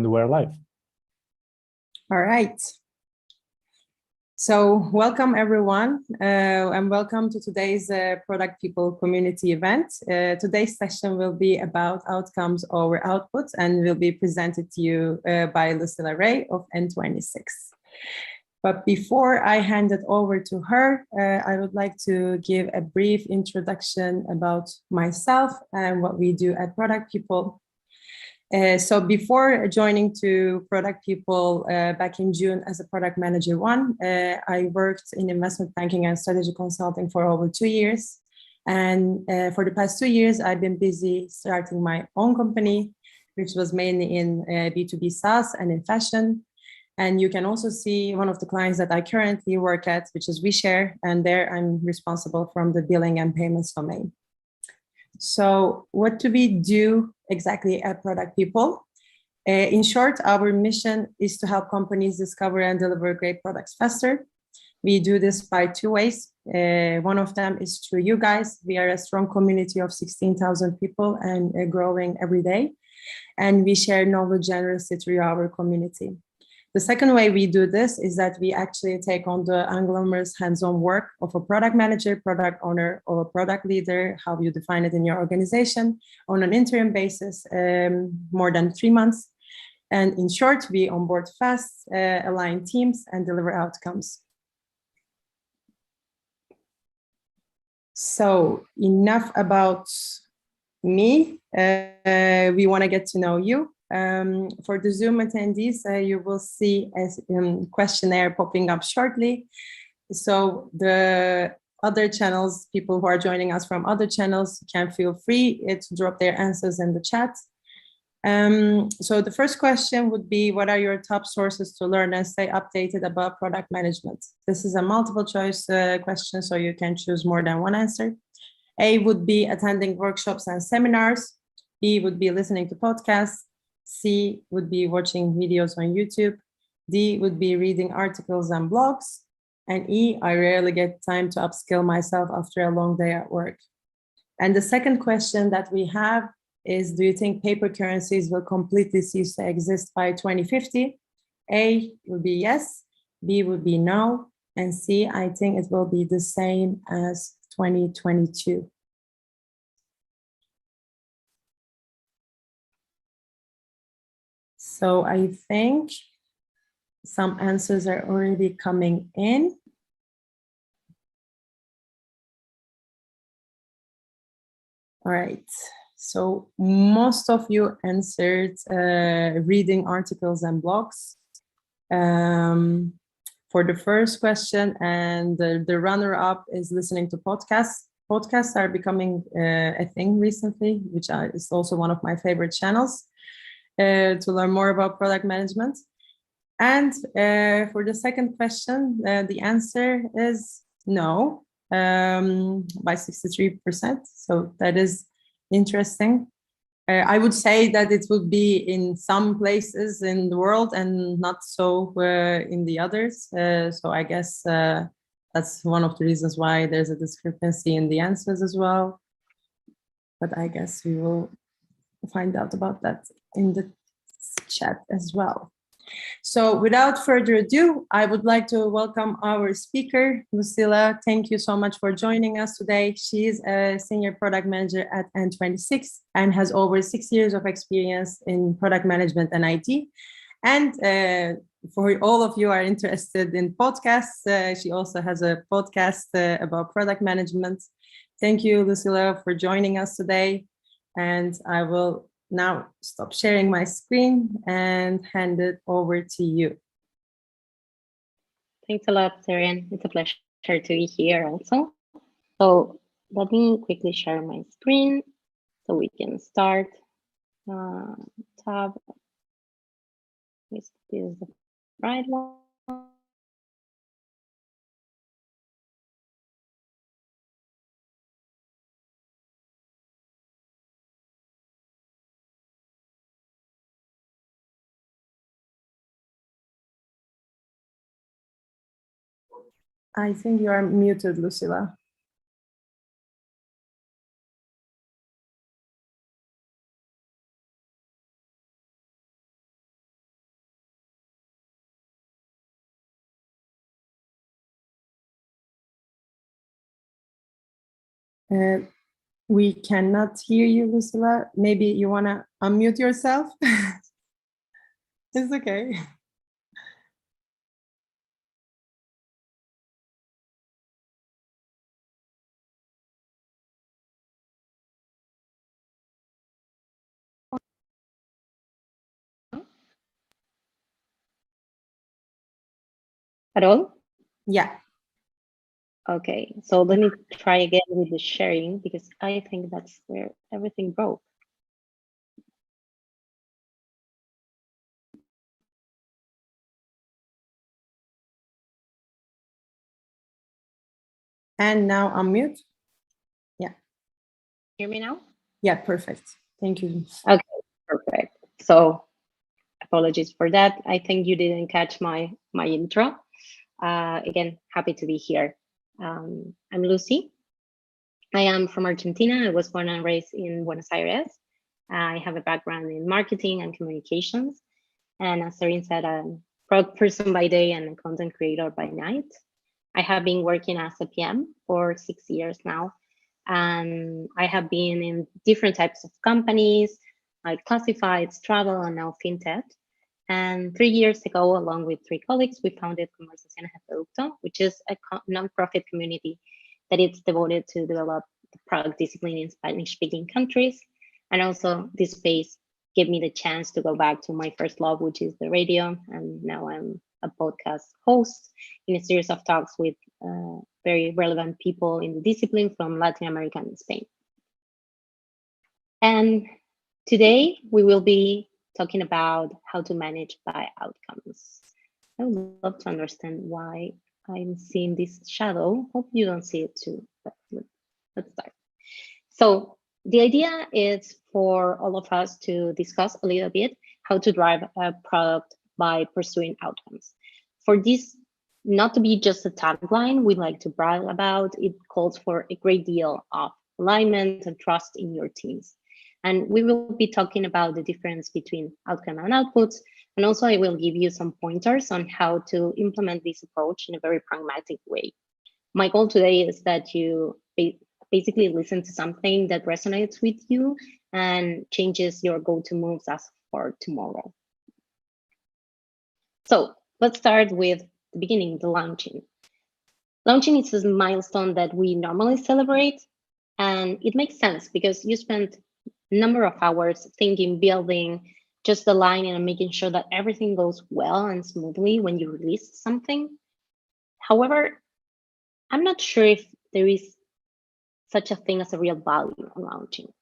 And we're live. All right. So welcome everyone, and welcome to today's Product People community event. Today's session will be about outcomes over outputs and will be presented to you by Lucila Rey of N26. But before I hand it over to her, I would like to give a brief introduction about myself and what we do at Product People. So before joining to Product People back in June as a product manager I worked in investment banking and strategy consulting for over 2 years. And for the past 2 years, I've been busy starting my own company, which was mainly in B2B SaaS and in fashion. And you can also see one of the clients that I currently work at, which is WeShare, and there I'm responsible from the billing and payments domain. So what do we do exactly at Product People? In short, our mission is to help companies discover and deliver great products faster. We do this by 2 ways. One of them is through you guys. We are a strong community of 16,000 people and growing every day. And we share knowledge generously through our community. The second way we do this is that we actually take on the unglamorous hands-on work of a product manager, product owner, or a product leader, how you define it in your organization, on an interim basis, more than 3 months. And in short, we onboard fast, align teams, and deliver outcomes. So enough about me. We want to get to know you. For the Zoom attendees, you will see a questionnaire popping up shortly. So the other channels, people who are joining us from other channels can feel free to drop their answers in the chat. So the first question would be, what are your top sources to learn and stay updated about product management? This is a multiple choice question, so you can choose more than one answer. A would be attending workshops and seminars. B would be listening to podcasts. C would be watching videos on YouTube. D would be reading articles and blogs. And E, I rarely get time to upskill myself after a long day at work. And the second question that we have is, do you think paper currencies will completely cease to exist by 2050? A would be yes, B would be no, and C, I think it will be the same as 2022. So I think some answers are already coming in. All right, so most of you answered reading articles and blogs for the first question, and the runner-up is listening to podcasts. Podcasts are becoming a thing recently, which is also one of my favorite channels. To learn more about product management. And for the second question, the answer is no, by 63%. So that is interesting. I would say that it would be in some places in the world and not so in the others. So I guess that's one of the reasons why there's a discrepancy in the answers as well. But I guess we will find out about that in the chat as well. So without further ado, I would like to welcome our speaker, Lucila. Thank you so much for joining us today. She is a senior product manager at N26 and has over 6 years of experience in product management and IT. And for all of you who are interested in podcasts, she also has a podcast about product management. Thank you, Lucila, for joining us today. And I will now stop sharing my screen and hand it over to you. Thanks a lot, Seren. It's a pleasure to be here also. So let me quickly share my screen so we can start. Tab. This is the right one. I think you are muted, Lucila. We cannot hear you, Lucila. Maybe you want to unmute yourself? It's okay. At all? Yeah. Okay, so let me try again with the sharing because I think that's where everything broke. And now unmute. Yeah. Hear me now? Yeah, perfect. Thank you. Okay, perfect. So apologies for that. I think you didn't catch my intro. Again, happy to be here. I'm Lucy. I am from Argentina. I was born and raised in Buenos Aires. I have a background in marketing and communications. And as Serene said, I'm a product person by day and a content creator by night. I have been working as a PM for 6 years now. And I have been in different types of companies, like classifieds, travel, and now fintech. And 3 years ago, along with 3 colleagues, we founded Conversaciones Producto, which is a nonprofit community that is devoted to develop the product discipline in Spanish-speaking countries. And also this space gave me the chance to go back to my first love, which is the radio. And now I'm a podcast host in a series of talks with very relevant people in the discipline from Latin America and Spain. And today we will be talking about how to manage by outcomes. I would love to understand why I'm seeing this shadow. Hope you don't see it too, but let's start. So the idea is for all of us to discuss a little bit how to drive a product by pursuing outcomes. For this not to be just a tagline we like to brag about, it calls for a great deal of alignment and trust in your teams. And we will be talking about the difference between outcome and outputs. And also I will give you some pointers on how to implement this approach in a very pragmatic way. My goal today is that you basically listen to something that resonates with you and changes your go-to moves as for tomorrow. So let's start with the beginning, the launching. Launching is a milestone that we normally celebrate, and it makes sense because you spend a number of hours thinking, building, just aligning and making sure that everything goes well and smoothly when you release something. However, I'm not sure if there is such a thing as a real value on launching.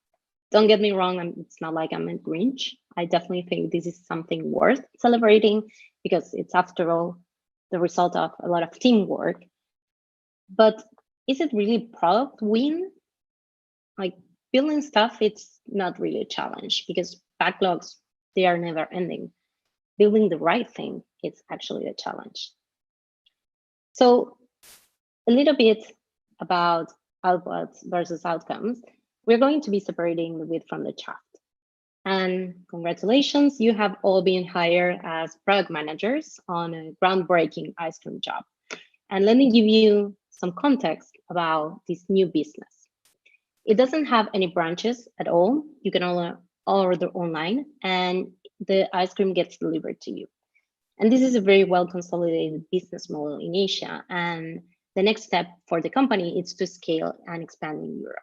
Don't get me wrong, it's not like I'm a Grinch. I definitely think this is something worth celebrating because it's, after all, the result of a lot of teamwork. But is it really product win? Like building stuff, it's not really a challenge because backlogs, they are never ending. Building the right thing, it's actually a challenge. So a little bit about outputs versus outcomes. We're going to be separating the wheat from the chaff. And congratulations, you have all been hired as product managers on a groundbreaking ice cream job. And let me give you some context about this new business. It doesn't have any branches at all. You can all order online and the ice cream gets delivered to you. And this is a very well consolidated business model in Asia. And the next step for the company is to scale and expand in Europe.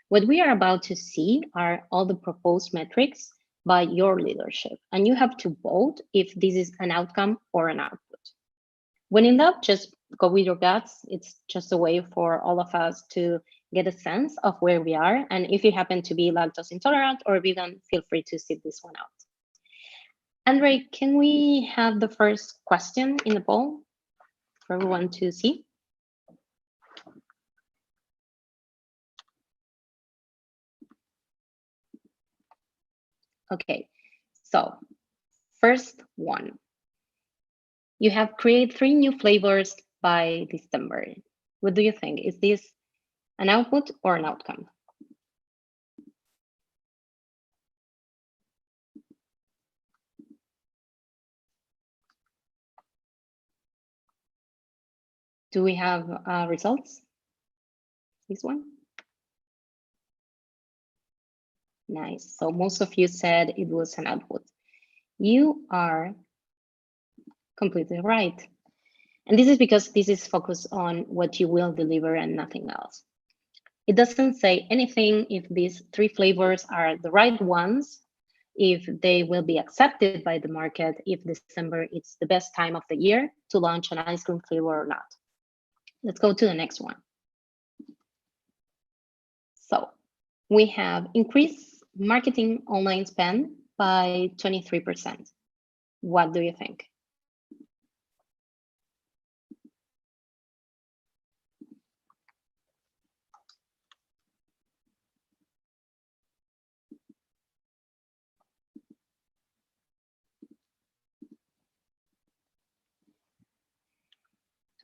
What we are about to see are all the proposed metrics by your leadership, and you have to vote if this is an outcome or an output. When in doubt, just go with your guts. It's just a way for all of us to get a sense of where we are. And if you happen to be lactose intolerant or vegan, feel free to sit this one out. Andre, can we have the first question in the poll for everyone to see? Okay, so first one. You have created 3 new flavors by December. What do you think? Is this an output or an outcome? Do we have results? This one? Nice. So most of you said it was an output. You are completely right. And this is because this is focused on what you will deliver and nothing else. It doesn't say anything if these 3 flavors are the right ones, if they will be accepted by the market, if December is the best time of the year to launch an ice cream flavor or not. Let's go to the next one. So we have increased marketing online spend by 23%. What do you think?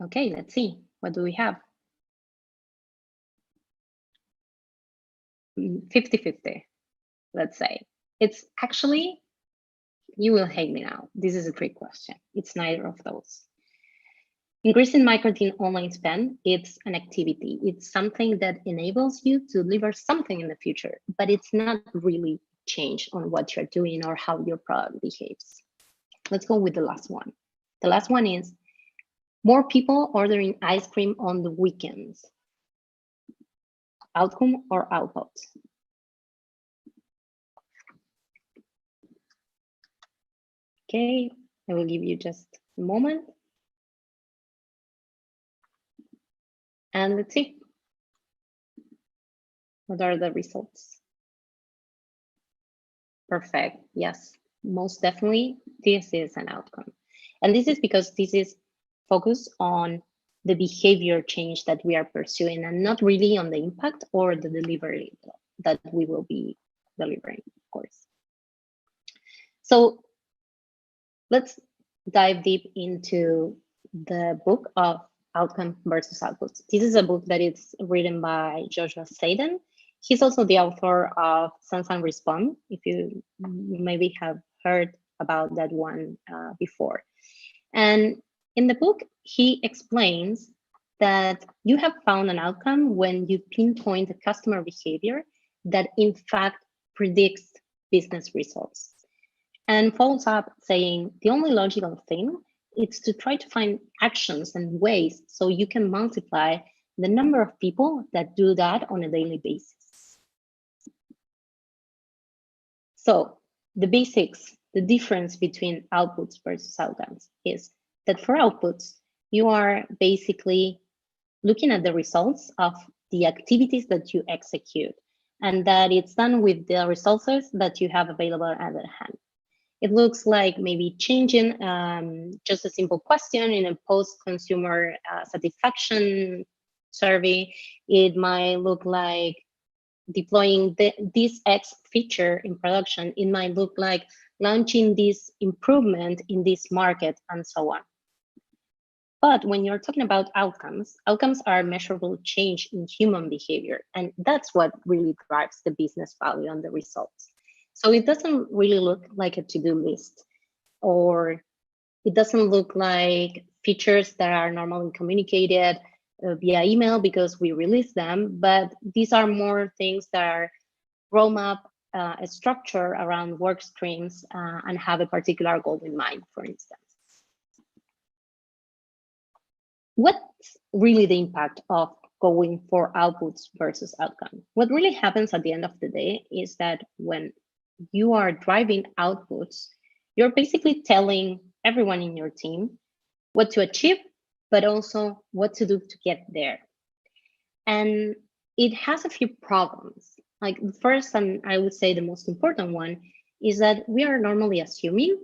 Okay, let's see. What do we have? 50-50, let's say. It's actually, you will hate me now. This is a trick question. It's neither of those. Increasing marketing online spend, it's an activity. It's something that enables you to deliver something in the future, but it's not really change on what you're doing or how your product behaves. Let's go with the last one. The last one is more people ordering ice cream on the weekends. Outcome or output? Okay, I will give you just a moment. And let's see. What are the results? Perfect. Yes, most definitely, this is an outcome. And this is because this is focused on the behavior change that we are pursuing and not really on the impact or the delivery that we will be delivering, of course. So let's dive deep into the book of Outcome versus Outputs. This is a book that is written by Joshua Sadin. He's also the author of Sense and Respond, if you maybe have heard about that one before. And in the book, he explains that you have found an outcome when you pinpoint a customer behavior that in fact predicts business results. And follows up saying the only logical thing is to try to find actions and ways so you can multiply the number of people that do that on a daily basis. So the basics, the difference between outputs versus outcomes is that for outputs, you are basically looking at the results of the activities that you execute, and that it's done with the resources that you have available at hand. It looks like maybe changing just a simple question in a post-consumer satisfaction survey. It might look like deploying this X feature in production. It might look like launching this improvement in this market and so on. But when you're talking about outcomes, outcomes are measurable change in human behavior. And that's what really drives the business value and the results. So it doesn't really look like a to-do list, or it doesn't look like features that are normally communicated via email because we release them, but these are more things that are roadmap, a structure around work streams and have a particular goal in mind, for instance. What's really the impact of going for outputs versus outcome? What really happens at the end of the day is that when you are driving outputs, you're basically telling everyone in your team what to achieve, but also what to do to get there. And it has a few problems. Like the first, and I would say the most important one, is that we are normally assuming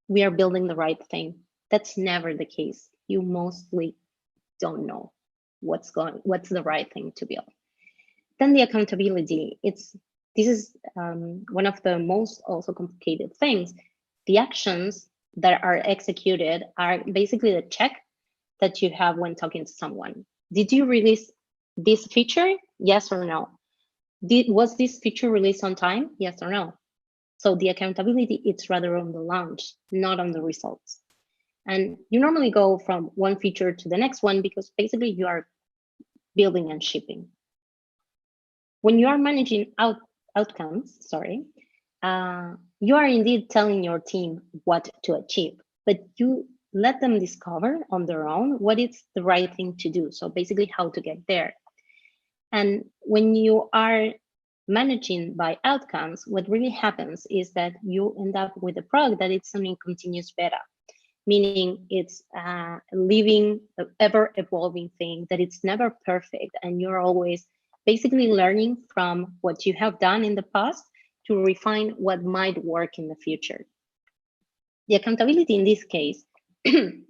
we are building the right thing. That's never the case. You mostly don't know what's the right thing to build. Then the accountability, this is one of the most also complicated things. The actions that are executed are basically the check that you have when talking to someone. Did you release this feature? Yes or no? Was this feature released on time? Yes or no? So the accountability, it's rather on the launch, not on the results. And you normally go from one feature to the next one because basically you are building and shipping. When you are managing outcomes, sorry, you are indeed telling your team what to achieve, but you let them discover on their own what is the right thing to do. So basically how to get there. And when you are managing by outcomes, what really happens is that you end up with a product that it's something continuous beta, meaning it's a living, ever evolving thing, that it's never perfect. And you're always basically learning from what you have done in the past to refine what might work in the future. The accountability in this case,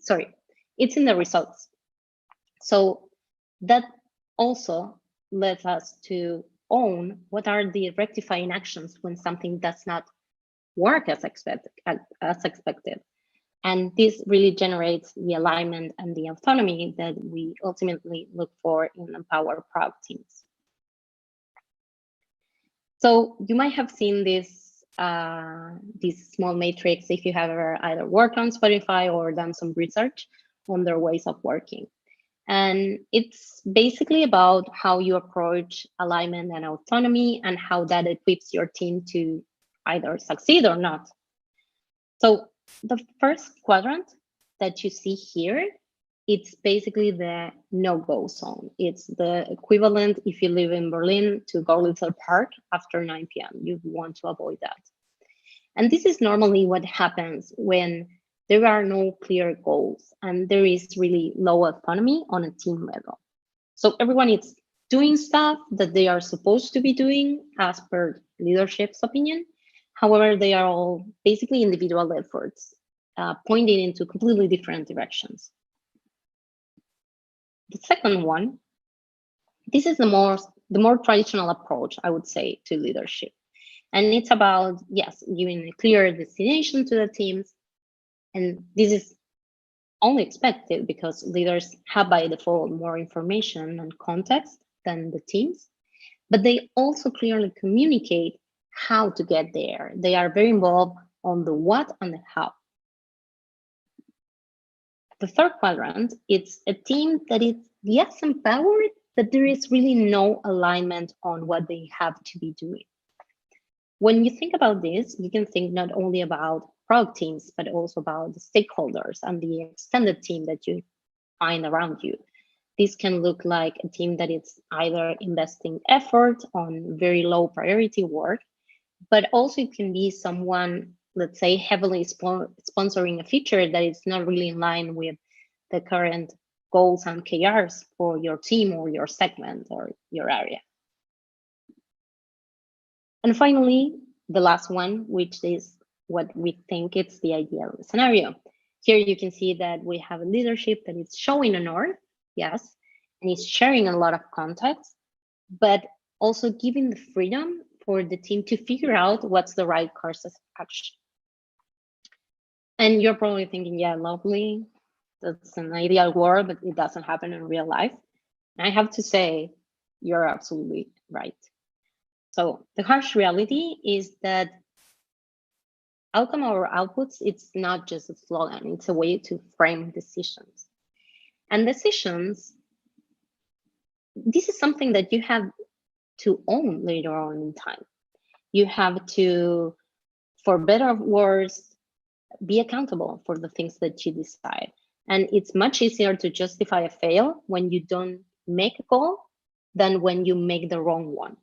sorry, it's in the results. So that also lets us to own what are the rectifying actions when something does not work as expected. And this really generates the alignment and the autonomy that we ultimately look for in empowered product teams. So you might have seen this small matrix if you have ever either worked on Spotify or done some research on their ways of working. And it's basically about how you approach alignment and autonomy and how that equips your team to either succeed or not. So the first quadrant that you see here, it's basically the no-go zone. It's the equivalent, if you live in Berlin, to Gorlitzer Park after 9 p.m. You want to avoid that. And this is normally what happens when there are no clear goals and there is really low autonomy on a team level. So everyone is doing stuff that they are supposed to be doing as per leadership's opinion. However, they are all basically individual efforts pointing into completely different directions. The second one, this is the more traditional approach, I would say, to leadership. And it's about, yes, giving a clear destination to the teams. And this is only expected because leaders have by default more information and context than the teams, but they also clearly communicate how to get there. They are very involved on the what and the how. The third quadrant, it's a team that is, yes, empowered, but there is really no alignment on what they have to be doing. When you think about this, you can think not only about product teams, but also about the stakeholders and the extended team that you find around you. This can look like a team that is either investing effort on very low priority work, but also it can be someone, let's say, heavily sponsoring a feature that is not really in line with the current goals and KRs for your team or your segment or your area. And finally, the last one, which is what we think it's the ideal scenario. Here you can see that we have a leadership that is showing a north, yes, and is sharing a lot of context, but also giving the freedom for the team to figure out what's the right course of action. And you're probably thinking, yeah, lovely, that's an ideal world, but it doesn't happen in real life. And I have to say, you're absolutely right. So the harsh reality is that outcome over outputs, it's not just a slogan, it's a way to frame decisions. And decisions, this is something that you have to own later on in time. You have to, for better or worse, be accountable for the things that you decide. And it's much easier to justify a fail when you don't make a goal than when you make the wrong one.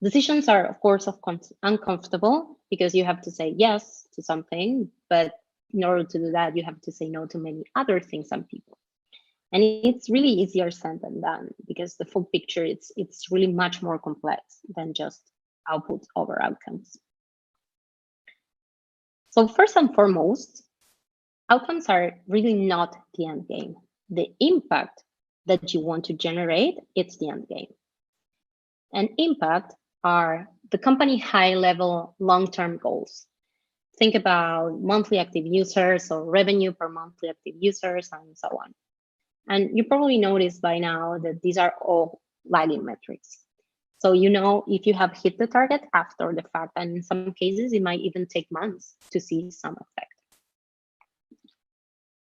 Decisions are, of course, uncomfortable because you have to say yes to something, but in order to do that, you have to say no to many other things and people. And it's really easier said than done because the full picture, it's really much more complex than just outputs over outcomes. So first and foremost, outcomes are really not the end game. The impact that you want to generate, it's the end game. And impact are the company high-level long-term goals. Think about monthly active users or revenue per monthly active users and so on. And you probably noticed by now that these are all lagging metrics. So you know if you have hit the target after the fact, and in some cases, it might even take months to see some effect.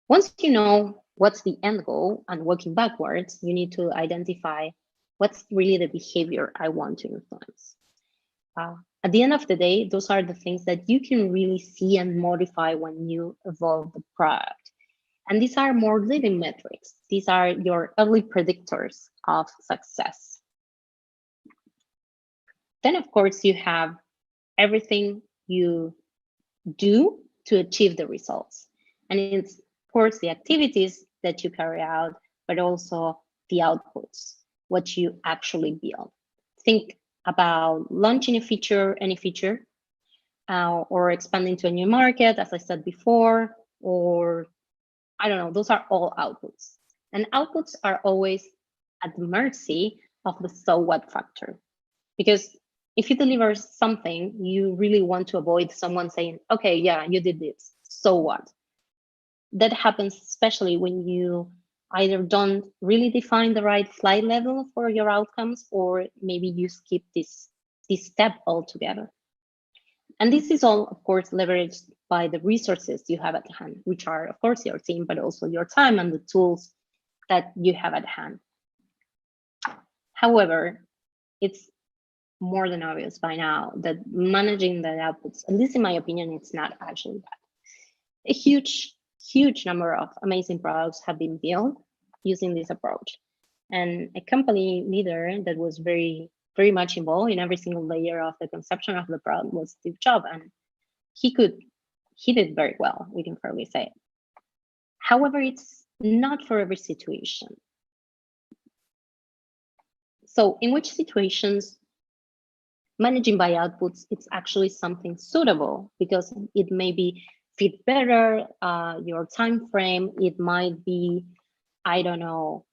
Once you know what's the end goal and working backwards, you need to identify What's really the behavior I want to influence? At the end of the day, those are the things that you can really see and modify when you evolve the product. And these are more living metrics. These are your early predictors of success. Then, of course, you have everything you do to achieve the results. And it's, of course, the activities that you carry out, but also the outputs, what you actually build. Think about launching a feature, any feature, or expanding to a new market, as I said before, or I don't know, those are all outputs. And outputs are always at the mercy of the so what factor. Because if you deliver something, you really want to avoid someone saying, okay, yeah, you did this, so what? That happens especially when you either don't really define the right flight level for your outcomes, or maybe you skip this step altogether. And this is all, of course, leveraged by the resources you have at hand, which are, of course, your team, but also your time and the tools that you have at hand. However, it's more than obvious by now that managing the outputs, at least in my opinion, it's not actually bad. A huge number of amazing products have been built using this approach. And a company leader that was very much involved in every single layer of the conception of the product was Steve Jobs, and he did very well, we can fairly say. However, it's not for every situation. So in which situations managing by outputs, it's actually something suitable because it may be fit better your time frame. It might be, I don't know,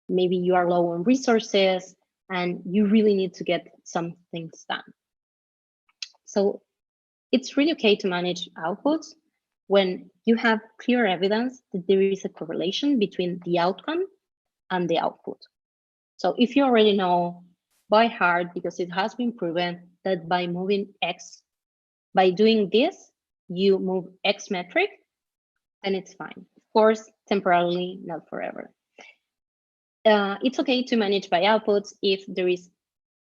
maybe you are low on resources and you really need to get some things done. So it's really okay to manage outputs when you have clear evidence that there is a correlation between the outcome and the output. So if you already know by heart, because it has been proven that by moving X, by doing this, you move X metric, then it's fine. Of course, temporarily, not forever. It's okay to manage by outputs if there is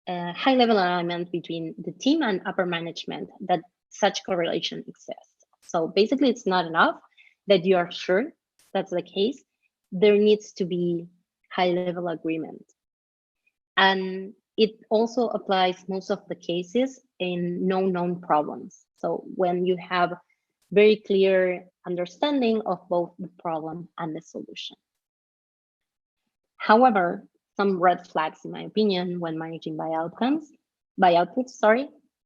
a high level alignment between the team and upper management that such correlation exists. So basically, it's not enough that you are sure that's the case. There needs to be high level agreement. And it also applies most of the cases in known problems. So when you have very clear understanding of both the problem and the solution. However, some red flags, in my opinion, when managing by outputs,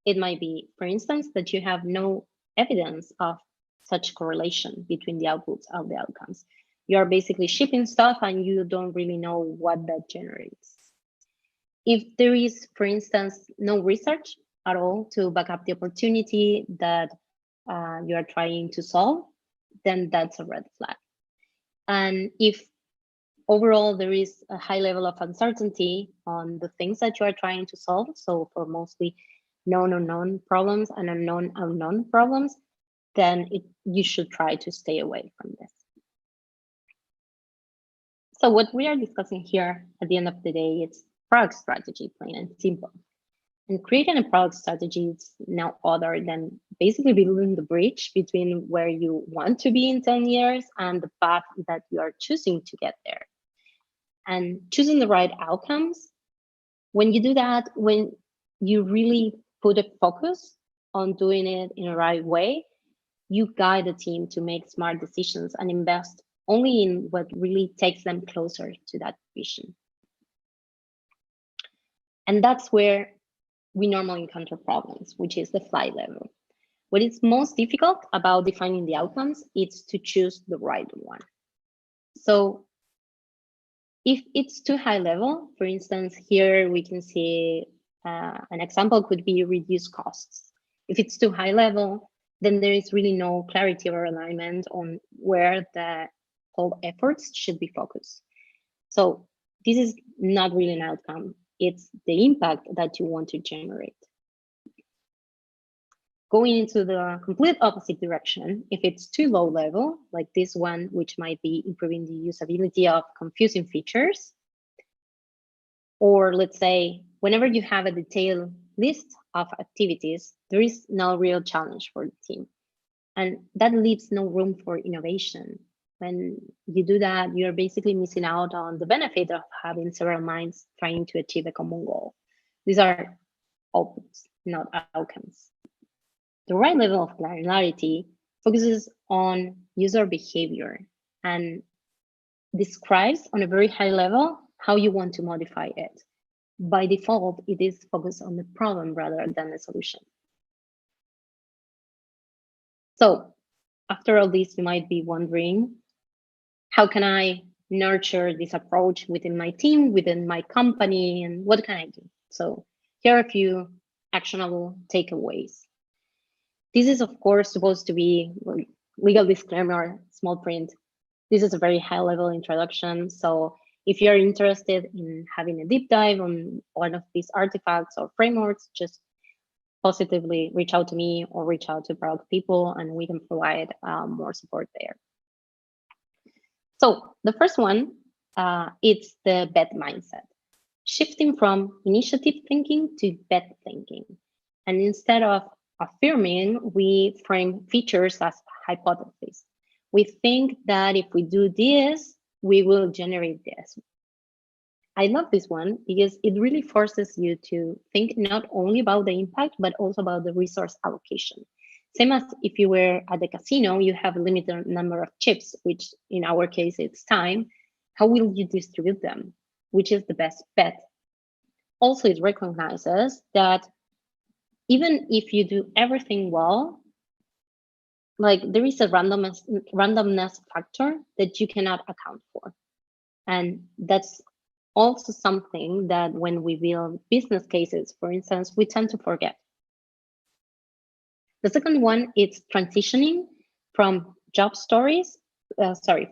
it might be, for instance, that you have no evidence of such correlation between the outputs and the outcomes. You are basically shipping stuff and you don't really know what that generates. If there is, for instance, no research at all to back up the opportunity that you are trying to solve, then that's a red flag. And if overall there is a high level of uncertainty on the things that you are trying to solve, so for mostly known unknown problems and unknown problems, then you should try to stay away from this. So what we are discussing here at the end of the day, it's product strategy, plain and simple. And creating a product strategy is no other than basically building the bridge between where you want to be in 10 years and the path that you are choosing to get there. And choosing the right outcomes, when you do that, when you really put a focus on doing it in the right way, you guide the team to make smart decisions and invest only in what really takes them closer to that vision. And that's where we normally encounter problems, which is the flight level. What is most difficult about defining the outcomes is to choose the right one. So if it's too high level, for instance, here we can see an example could be reduce costs. If it's too high level, then there is really no clarity or alignment on where the whole efforts should be focused. So this is not really an outcome. It's the impact that you want to generate. Going into the complete opposite direction, if it's too low level, like this one, which might be improving the usability of confusing features, Or let's say, whenever you have a detailed list of activities, there is no real challenge for the team. And that leaves no room for innovation. When you do that, you're basically missing out on the benefit of having several minds trying to achieve a common goal. These are outputs, not outcomes. The right level of granularity focuses on user behavior and describes on a very high level how you want to modify it. By default, it is focused on the problem rather than the solution. So after all this, you might be wondering, how can I nurture this approach within my team, within my company, and what can I do? So here are a few actionable takeaways. This is, of course, supposed to be legal disclaimer, small print. This is a very high-level introduction. So if you're interested in having a deep dive on one of these artifacts or frameworks, just positively reach out to me or reach out to Product people, and we can provide more support there. So the first one, it's the bet mindset, shifting from initiative thinking to bet thinking. And instead of affirming, we frame features as hypotheses. We think that if we do this, we will generate this. I love this one because it really forces you to think not only about the impact, but also about the resource allocation. Same as if you were at the casino, you have a limited number of chips, which in our case, it's time. How will you distribute them? Which is the best bet? Also, it recognizes that even if you do everything well, like there is a randomness factor that you cannot account for. And that's also something that when we build business cases, for instance, we tend to forget. The second one is transitioning from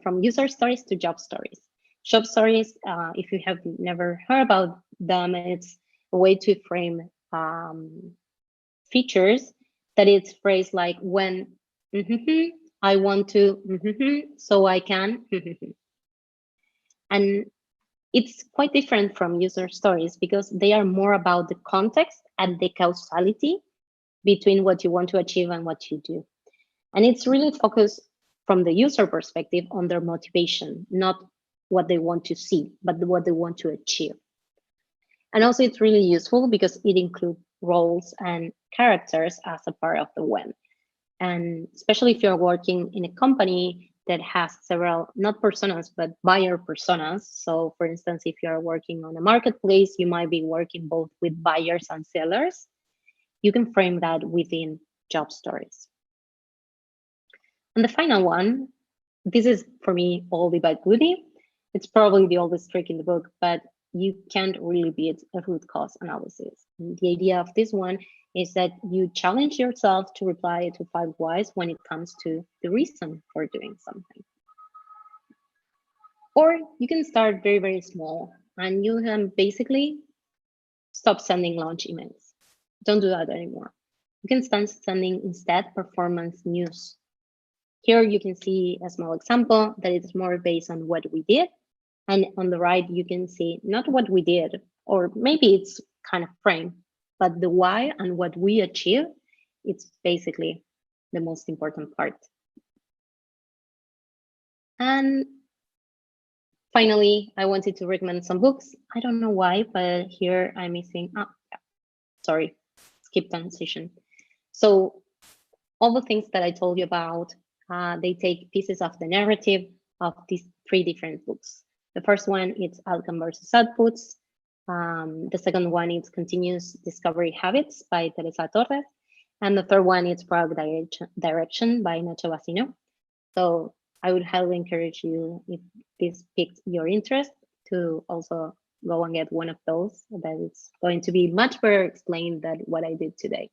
from user stories to job stories. Job stories, if you have never heard about them, it's a way to frame features that it's phrased like when I want to so I can and it's quite different from user stories because they are more about the context and the causality between what you want to achieve and what you do. And it's really focused from the user perspective on their motivation, not what they want to see, but what they want to achieve. And also it's really useful because it includes roles and characters as a part of the when. And especially if you're working in a company that has several, not personas, but buyer personas. So for instance, if you're working on a marketplace, you might be working both with buyers and sellers. You can frame that within job stories. And the final one, this is for me oldie but goodie. It's probably the oldest trick in the book, but you can't really beat a root cause analysis. And the idea of this one is that you challenge yourself to reply to 5 whys when it comes to the reason for doing something. Or you can start very, very small and you can basically stop sending launch emails. Don't do that anymore. You can start sending instead performance news. Here you can see a small example that is more based on what we did. And on the right, you can see not what we did, or maybe it's kind of framed, but the why and what we achieve, it's basically the most important part. And finally, I wanted to recommend some books. I don't know why, but here I'm missing, sorry, skip transition. So all the things that I told you about, they take pieces of the narrative of these 3 different books. The first one is Outcome versus Outputs. The second one is Continuous Discovery Habits by Teresa Torres. And the third one is Product Direction by Nacho Bacino. So I would highly encourage you, if this piqued your interest, to also go and get one of those. That it's going to be much better explained than what I did today.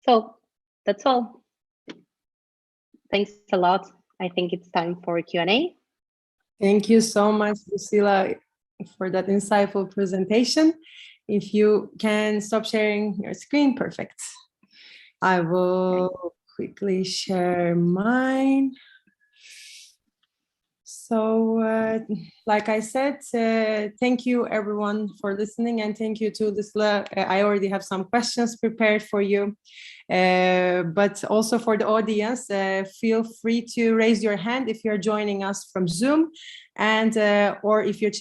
So that's all. Thanks a lot. I think it's time for Q&A. Thank you so much, Lucila, for that insightful presentation. If you can stop sharing your screen, perfect. I will quickly share mine. So, like I said, thank you everyone for listening, and thank you to Lucila. I already have some questions prepared for you, but also for the audience, feel free to raise your hand if you're joining us from Zoom, and or if you're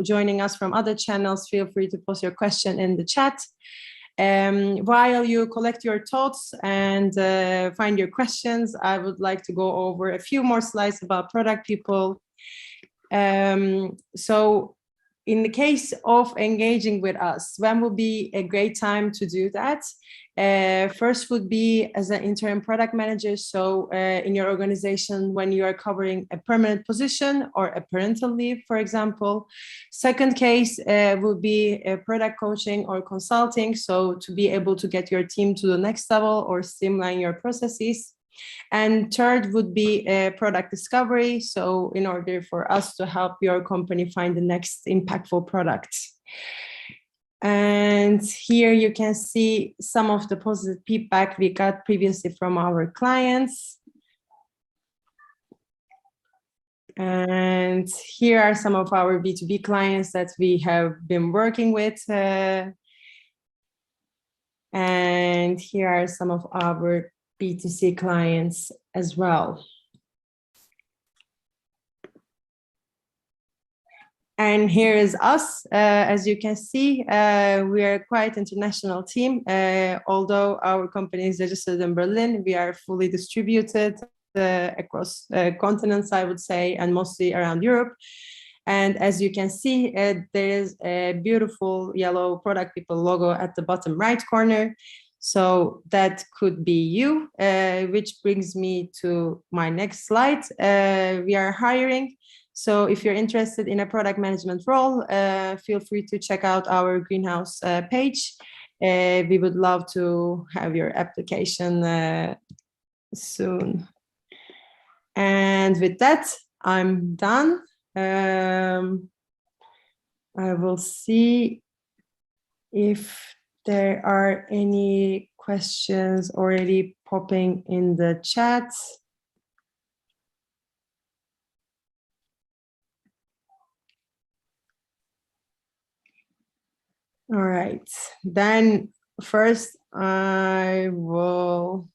joining us from other channels, feel free to post your question in the chat. While you collect your thoughts and find your questions, I would like to go over a few more slides about product people. So in the case of engaging with us, when will be a great time to do that? First would be as an interim product manager. So in your organization, when you are covering a permanent position or a parental leave, for example. Second case would be product coaching or consulting. So to be able to get your team to the next level or streamline your processes. And third would be product discovery. So in order for us to help your company find the next impactful product. And here you can see some of the positive feedback we got previously from our clients. And here are some of our B2B clients that we have been working with. And here are some of our B2C clients as well. And here is us. As you can see, we are quite international team. Although our company is registered in Berlin, we are fully distributed across continents, I would say, and mostly around Europe. And as you can see, there is a beautiful yellow Product People logo at the bottom right corner. So that could be you, which brings me to my next slide. We are hiring. So if you're interested in a product management role, feel free to check out our Greenhouse page. We would love to have your application soon. And with that, I'm done. I will see if there are any questions already popping in the chat. All right, then first I will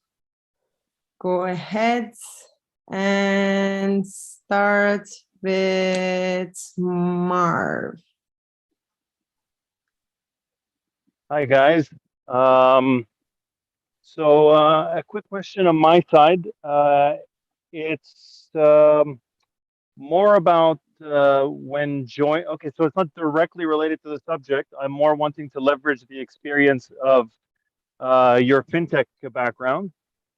go ahead and start with Marv. Hi, guys. So a quick question on my side. It's more about when join. Okay, so it's not directly related to the subject. I'm more wanting to leverage the experience of your fintech background.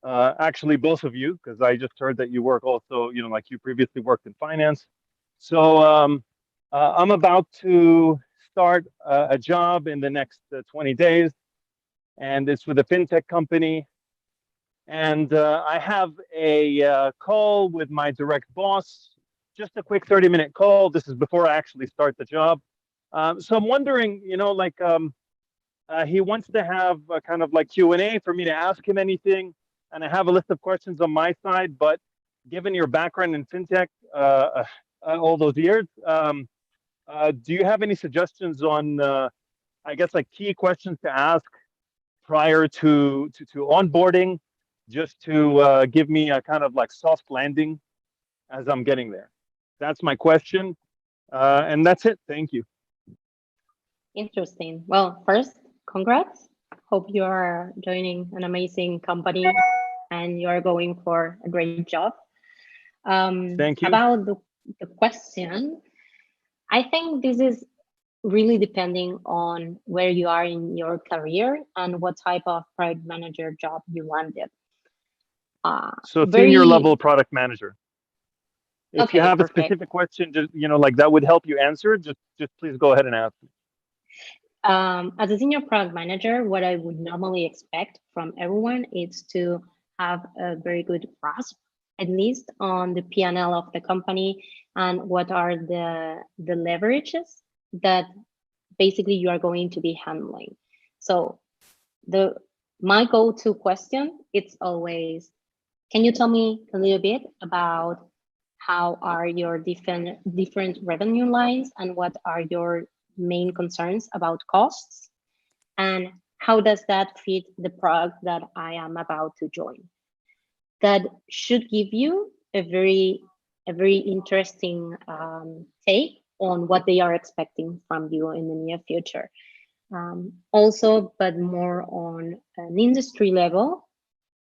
Actually, both of you, because I just heard that you work also, you know, like you previously worked in finance. So I'm about to start a job in the next 20 days, and it's with a fintech company. And I have a call with my direct boss, just a quick 30-minute call. This is before I actually start the job. So I'm wondering, you know, like he wants to have a kind of like Q&A for me to ask him anything. And I have a list of questions on my side, but given your background in fintech all those years, do you have any suggestions on, I guess, like key questions to ask prior to onboarding, just to give me a kind of like soft landing as I'm getting there? That's my question. And that's it. Thank you. Interesting. Well, first, congrats. Hope you are joining an amazing company and you are going for a great job. Thank you. About the question, I think this is really depending on where you are in your career and what type of product manager job you wanted. So senior level product manager. If okay, you have perfect. a specific question, just, you know, like that would help you answer, just please go ahead and ask me. As a senior product manager, what I would normally expect from everyone is to have a very good grasp, at least on the P&L of the company and what are the leverages that basically you are going to be handling. So my go-to question, it's always, can you tell me a little bit about how are your different revenue lines, and what are your main concerns about costs, and how does that fit the product that I am about to join. That should give you a very interesting take on what they are expecting from you in the near future. Also, but more on an industry level,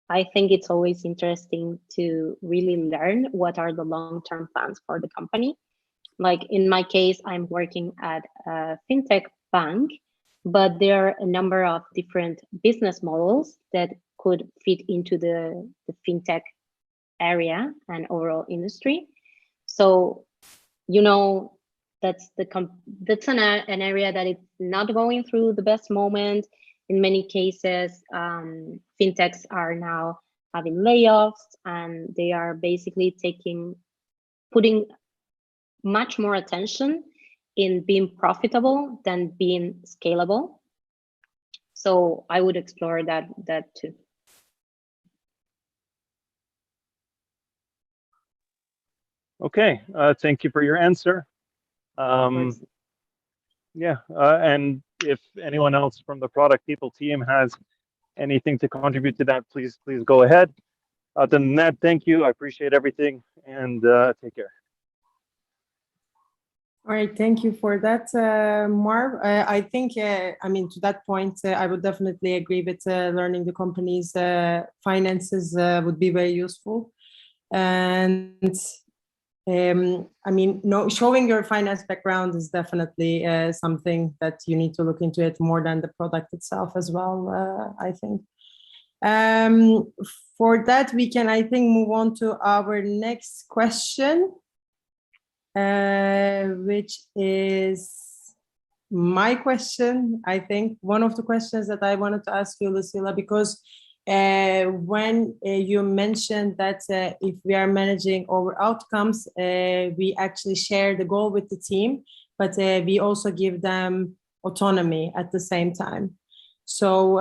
I think it's always interesting to really learn what are the long-term plans for the company. Like in my case, I'm working at a fintech bank, but there are a number of different business models that could fit into the fintech area and overall industry. So, you know, that's an area that it's not going through the best moment. In many cases, fintechs are now having layoffs, and they are basically putting much more attention in being profitable than being scalable. So I would explore that too. Okay, thank you for your answer. Yeah, and if anyone else from the product people team has anything to contribute to that, please go ahead. Other than that, thank you. I appreciate everything, and take care. All right, thank you for that, Marv. I think, I mean, to that point, I would definitely agree with learning the company's finances would be very useful. And I mean, showing your finance background is definitely something that you need to look into it more than the product itself as well, I think. For that, we can, I think, move on to our next question, which is my question. I think one of the questions that I wanted to ask you, Lucila, because when you mentioned that if we are managing our outcomes, we actually share the goal with the team, but we also give them autonomy at the same time. So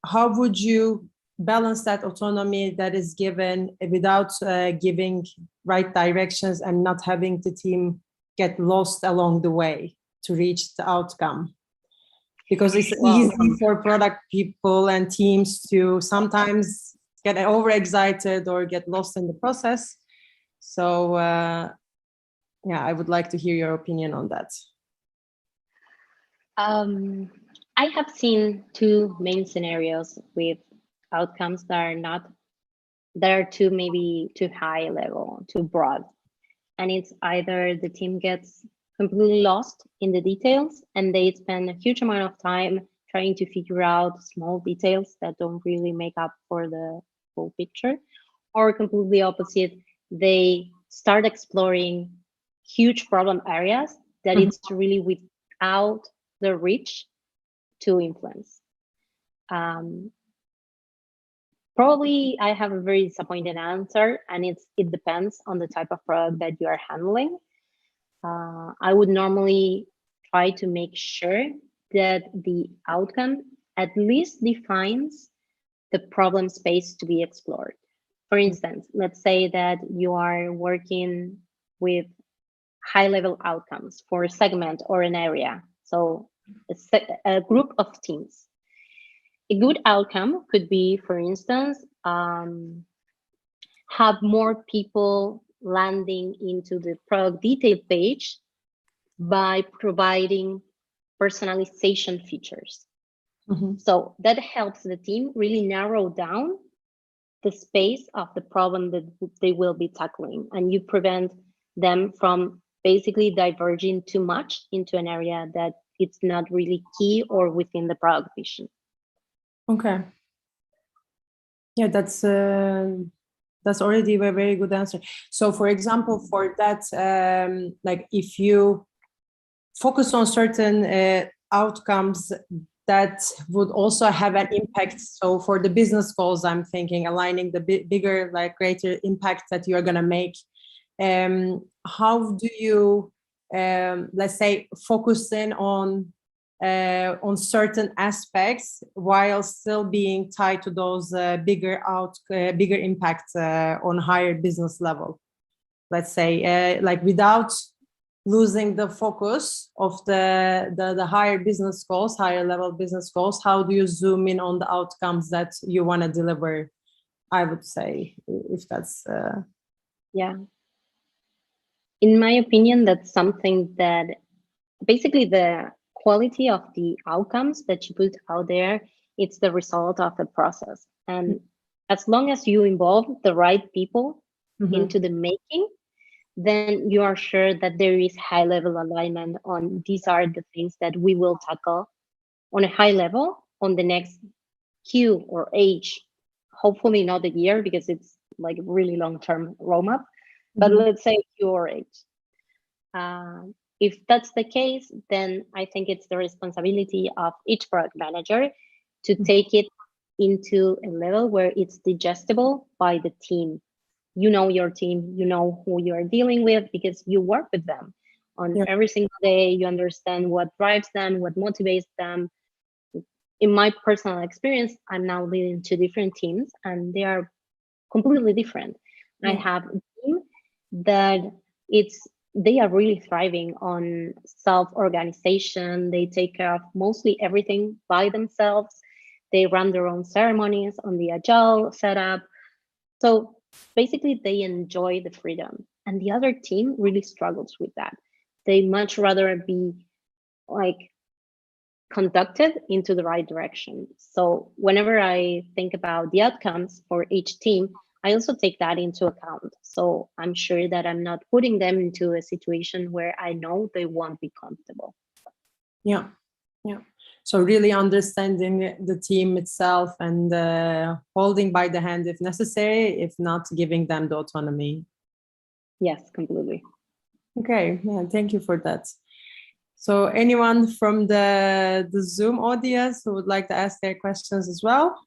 how would you balance that autonomy that is given without giving right directions and not having the team get lost along the way to reach the outcome? Because it's easy for product people and teams to sometimes get overexcited or get lost in the process. So yeah, I would like to hear your opinion on that. I have seen two main scenarios with outcomes that are maybe too high level, too broad. And it's either the team gets completely lost in the details and they spend a huge amount of time trying to figure out small details that don't really make up for the full picture, or completely opposite, they start exploring huge problem areas that it's really without the reach to influence. Probably I have a very disappointed answer, and it depends on the type of product that you are handling. I would normally try to make sure that the outcome at least defines the problem space to be explored. For instance, let's say that you are working with high-level outcomes for a segment or an area, so a group of teams. A good outcome could be, for instance, have more people landing into the product detail page by providing personalization features. So that helps the team really narrow down the space of the problem that they will be tackling, and you prevent them from basically diverging too much into an area that it's not really key or within the product vision. Okay. Yeah, that's already a very good answer. So, for example, for that, like if you focus on certain outcomes that would also have an impact. So, for the business goals, I'm thinking aligning the bigger, like greater impact that you are going to make. How do you, let's say, focus in on certain aspects while still being tied to those bigger impact on higher business level? let's say, like without losing the focus of the higher business goals, higher level business goals? How do you zoom in on the outcomes that you want to deliver? I would say, if that's yeah. In my opinion, that's something that basically the quality of the outcomes that you put out there, it's the result of the process. And as long as you involve the right people into the making, then you are sure that there is high level alignment on these are the things that we will tackle on a high level on the next Q or H, hopefully not a year because it's like a really long-term roadmap, but let's say Q or H. If that's the case, then I think it's the responsibility of each product manager to take it into a level where it's digestible by the team. You know your team, you know who you're dealing with because you work with them on every single day. You understand what drives them, what motivates them. In my personal experience, I'm now leading 2 different teams and they are completely different. I have a team that they are really thriving on self-organization. They take care of mostly everything by themselves. They run their own ceremonies on the agile setup. So basically they enjoy the freedom. And the other team really struggles with that. They much rather be like conducted into the right direction. So whenever I think about the outcomes for each team, I also take that into account. So I'm sure that I'm not putting them into a situation where I know they won't be comfortable. Yeah. So really understanding the team itself and holding by the hand if necessary, if not giving them the autonomy. Yes, completely. Okay, yeah, thank you for that. So anyone from the Zoom audience who would like to ask their questions as well?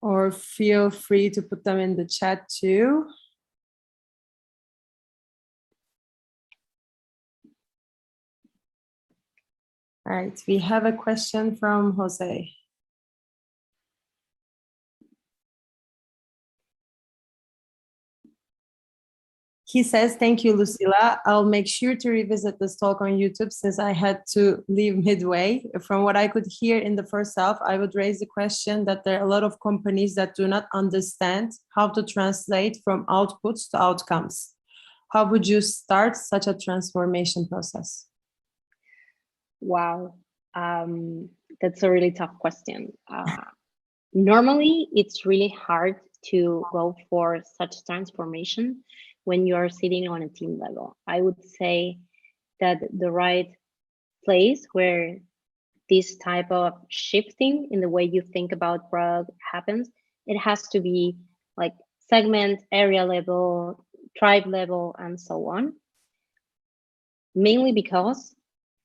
Or feel free to put them in the chat too. All right, we have a question from Jose. He says, thank you, Lucila. I'll make sure to revisit this talk on YouTube since I had to leave midway. From what I could hear in the first half, I would raise the question that there are a lot of companies that do not understand how to translate from outputs to outcomes. How would you start such a transformation process? Wow, that's a really tough question. Normally, it's really hard to go for such transformation when you're sitting on a team level. I would say that the right place where this type of shifting in the way you think about product happens, it has to be like segment, area level, tribe level, and so on. Mainly because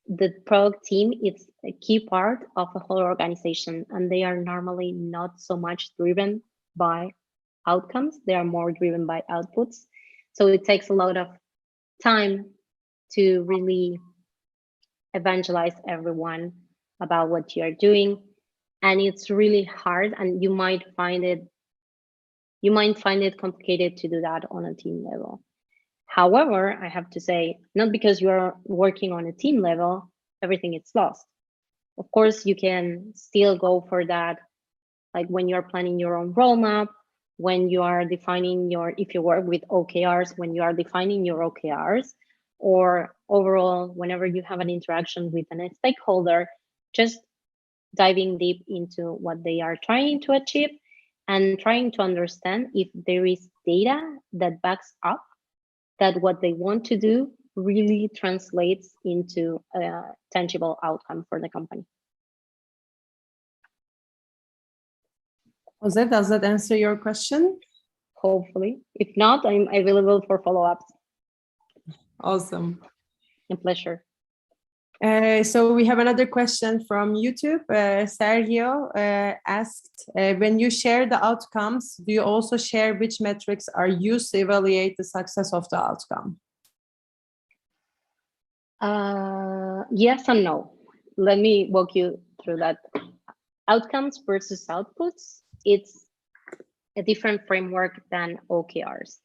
the product team is a key part of a whole organization, and they are normally not so much driven by outcomes. They are more driven by outputs. So it takes a lot of time to really evangelize everyone about what you are doing. And it's really hard, and you might find it complicated to do that on a team level. However, I have to say, not because you're working on a team level, everything is lost. Of course, you can still go for that, like when you're planning your own roadmap, when you are defining if you work with OKRs, when you are defining your OKRs, or overall, whenever you have an interaction with a stakeholder, just diving deep into what they are trying to achieve and trying to understand if there is data that backs up that what they want to do really translates into a tangible outcome for the company. Jose, does that answer your question? Hopefully. If not, I'm available for follow-ups. Awesome. A pleasure. So we have another question from YouTube. Sergio asked, when you share the outcomes, do you also share which metrics are used to evaluate the success of the outcome? Yes and no. Let me walk you through that. Outcomes versus outputs. It's a different framework than OKRs.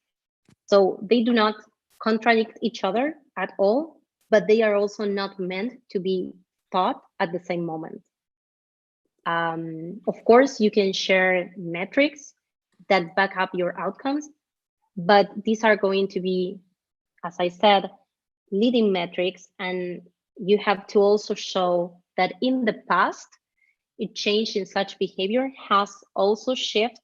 So they do not contradict each other at all, but they are also not meant to be taught at the same moment. Of course, you can share metrics that back up your outcomes, but these are going to be, as I said, leading metrics, and you have to also show that in the past, a change in such behavior has also shifted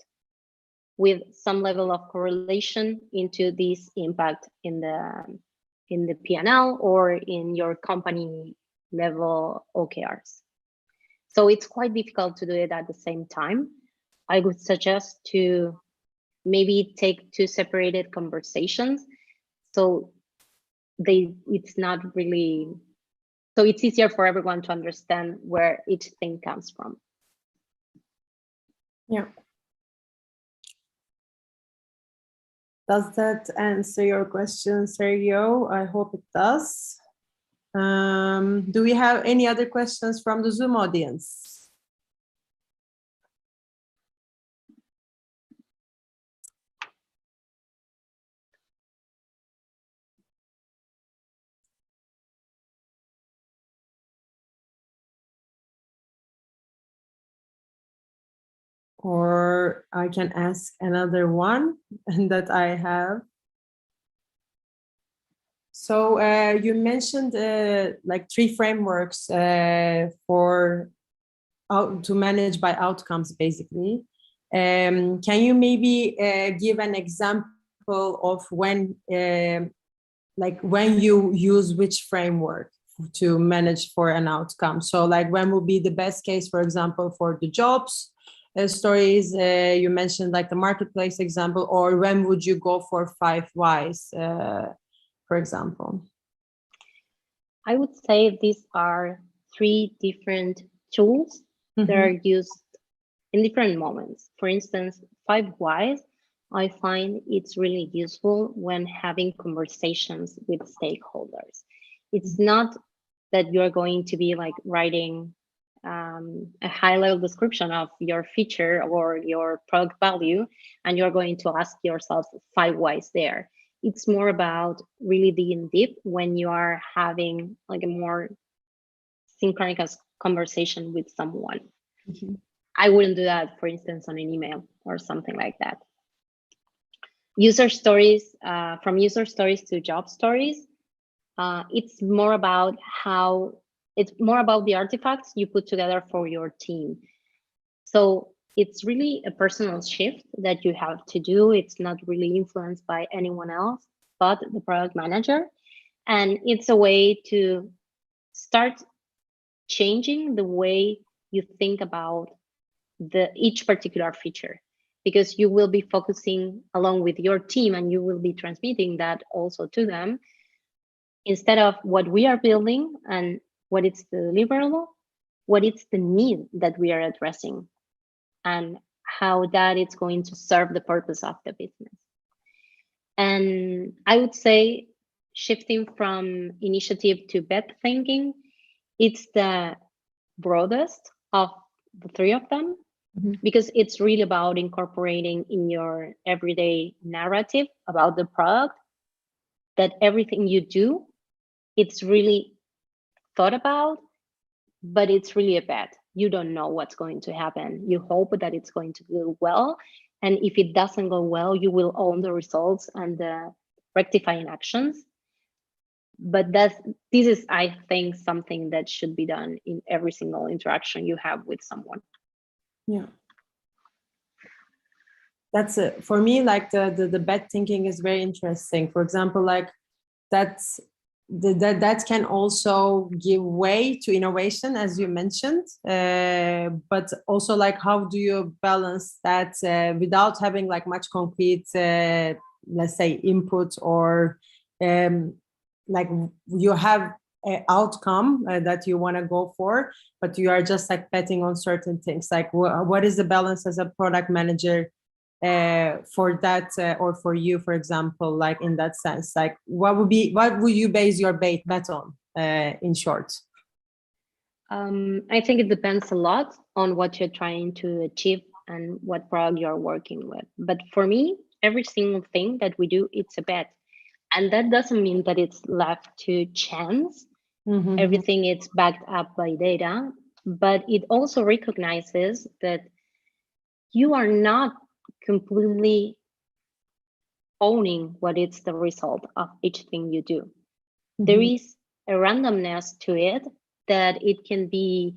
with some level of correlation into this impact in the P&L or in your company level OKRs. So it's quite difficult to do it at the same time. I would suggest to maybe take two separated conversations. So it's not really, so it's easier for everyone to understand where each thing comes from. Yeah. Does that answer your question, Sergio? I hope it does. Do we have any other questions from the Zoom audience? Or I can ask another one that I have. So you mentioned like 3 frameworks for to manage by outcomes, basically. Can you maybe give an example of when, like when you use which framework to manage for an outcome? So like when will be the best case, for example, for the jobs stories, you mentioned like the marketplace example, or when would you go for 5 whys, for example? I would say these are 3 different tools that are used in different moments. For instance, 5 whys, I find it's really useful when having conversations with stakeholders. It's not that you're going to be like writing a high-level description of your feature or your product value, and you're going to ask yourself 5 whys there. It's more about really digging deep when you are having like a more synchronous conversation with someone. I wouldn't do that, for instance, on an email or something like that. User stories, from user stories to job stories, it's more about the artifacts you put together for your team. So it's really a personal shift that you have to do. It's not really influenced by anyone else but the product manager. And it's a way to start changing the way you think about each particular feature, because you will be focusing along with your team and you will be transmitting that also to them, instead of what we are building and what it's the deliverable, what it's the need that we are addressing and how that it's going to serve the purpose of the business. And I would say shifting from initiative to bet thinking, it's the broadest of the 3 of them, because it's really about incorporating in your everyday narrative about the product that everything you do, it's really thought about, but it's really a bet. You don't know what's going to happen. You hope that it's going to go well. And if it doesn't go well, you will own the results and the rectifying actions. But this is, I think, something that should be done in every single interaction you have with someone. Yeah. That's it. For me, like the bet thinking is very interesting. For example, like that can also give way to innovation, as you mentioned, but also like how do you balance that without having like much concrete, let's say, input, or like you have an outcome that you want to go for, but you are just like betting on certain things. Like what is the balance as a product manager for that, or for you, for example, like in that sense, like what would you base your bet on, in short? I think it depends a lot on what you're trying to achieve and what product you're working with. But for me, every single thing that we do, it's a bet. And that doesn't mean that it's left to chance. Everything is backed up by data, but it also recognizes that you are not completely owning what is the result of each thing you do. There is a randomness to it that it can be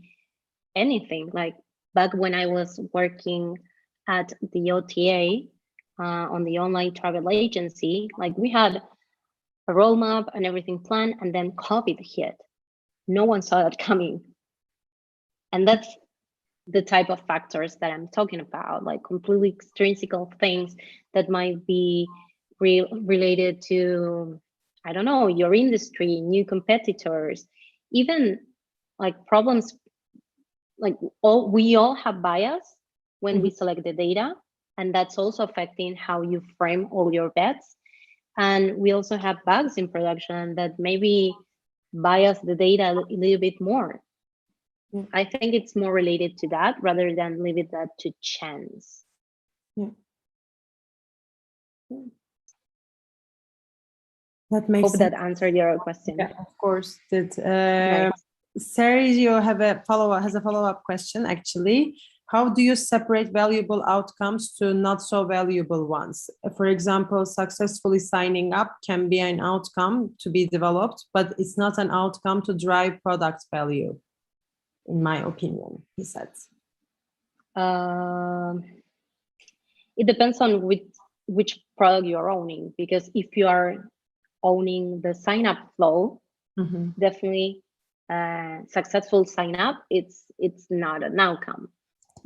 anything. Like back when I was working at the OTA on the online travel agency, like we had a roadmap and everything planned, and then COVID hit. No one saw that coming. And that's the type of factors that I'm talking about, like completely extrinsic things that might be related to, I don't know, your industry, new competitors, even like problems. Like we all have bias when we select the data, and that's also affecting how you frame all your bets. And we also have bugs in production that maybe bias the data a little bit more. I think it's more related to that rather than leave it that to chance. That makes Hope sense. that answered your question. Yeah, of course. Did Right. Sergio has a follow-up question actually. How do you separate valuable outcomes to not so valuable ones? For example, successfully signing up can be an outcome to be developed, but it's not an outcome to drive product value, in my opinion, he said. It depends on which product you're owning, because if you are owning the sign-up flow, definitely successful sign-up, it's not an outcome.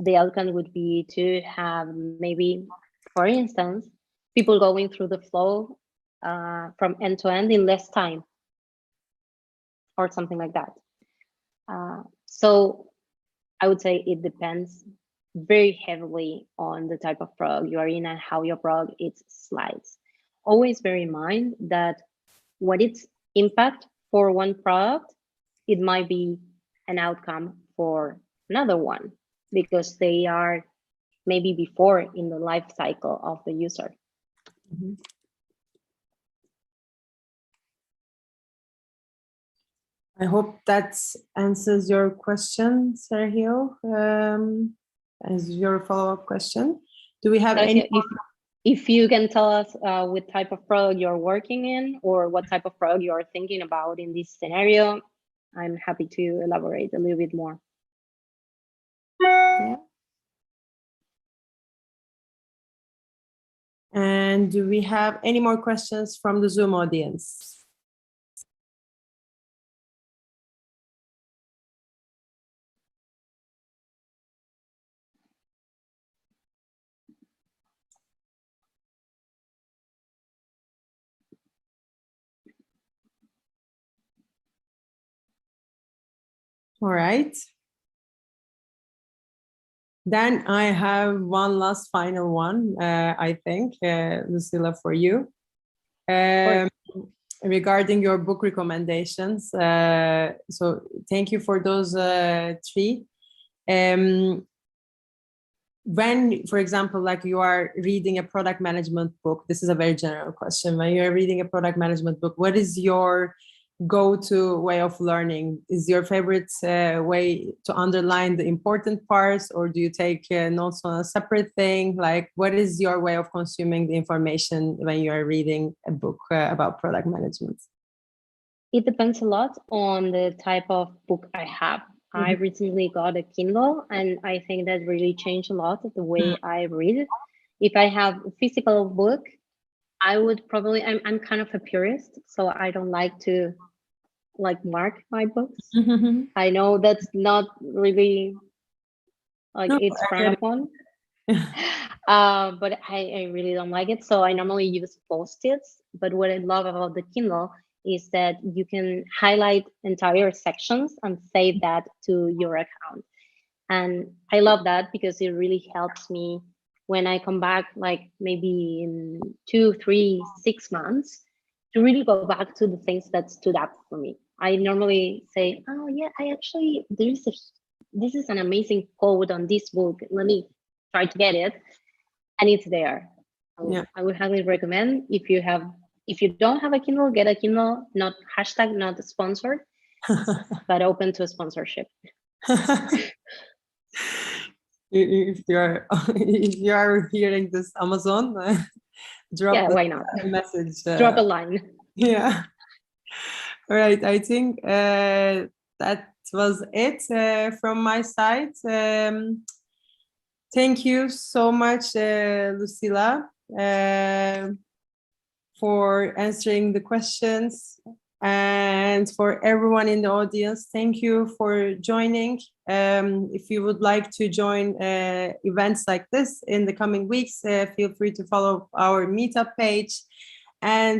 The outcome would be to have maybe, for instance, people going through the flow from end to end in less time or something like that. So I would say it depends very heavily on the type of product you are in and how your product is sliced. Always bear in mind that what its impact for one product, it might be an outcome for another one, because they are maybe before in the life cycle of the user. I hope that answers your question, Sergio, as your follow-up question. Do we have any? If you can tell us what type of product you're working in or what type of product you're thinking about in this scenario, I'm happy to elaborate a little bit more. Yeah. And do we have any more questions from the Zoom audience? All right. Then I have one last final one, I think, Lucila, for you. Regarding your book recommendations. So thank you for those three. When, for example, like you are reading a product management book, this is a very general question. When you're reading a product management book, what is your go-to way of learning? Is your favorite way to underline the important parts, or do you take notes on a separate thing? Like, what is your way of consuming the information when you are reading a book about product management? It depends a lot on the type of book I have. I recently got a Kindle, and I think that really changed a lot the way I read. If I have a physical book, I would probably, I'm kind of a purist, so I don't like to mark my books. I know that's not really it's frowned upon, but I really don't like it. So I normally use Post-its. But what I love about the Kindle is that you can highlight entire sections and save that to your account. And I love that because it really helps me when I come back, like maybe in 2, 3, 6 months, to really go back to the things that stood out for me. I normally say, oh yeah, I actually, this is an amazing quote on this book. Let me try to get it, and it's there. So Yeah. I would highly recommend, if you don't have a Kindle, get a Kindle, not sponsored, but open to sponsorship. If you are hearing this, Amazon, drop why not? a message. Drop a line. Yeah. All right. I think that was it from my side. Thank you so much, Lucila, for answering the questions. And for everyone in the audience, thank you for joining. If you would like to join events like this in the coming weeks, feel free to follow our meetup page. And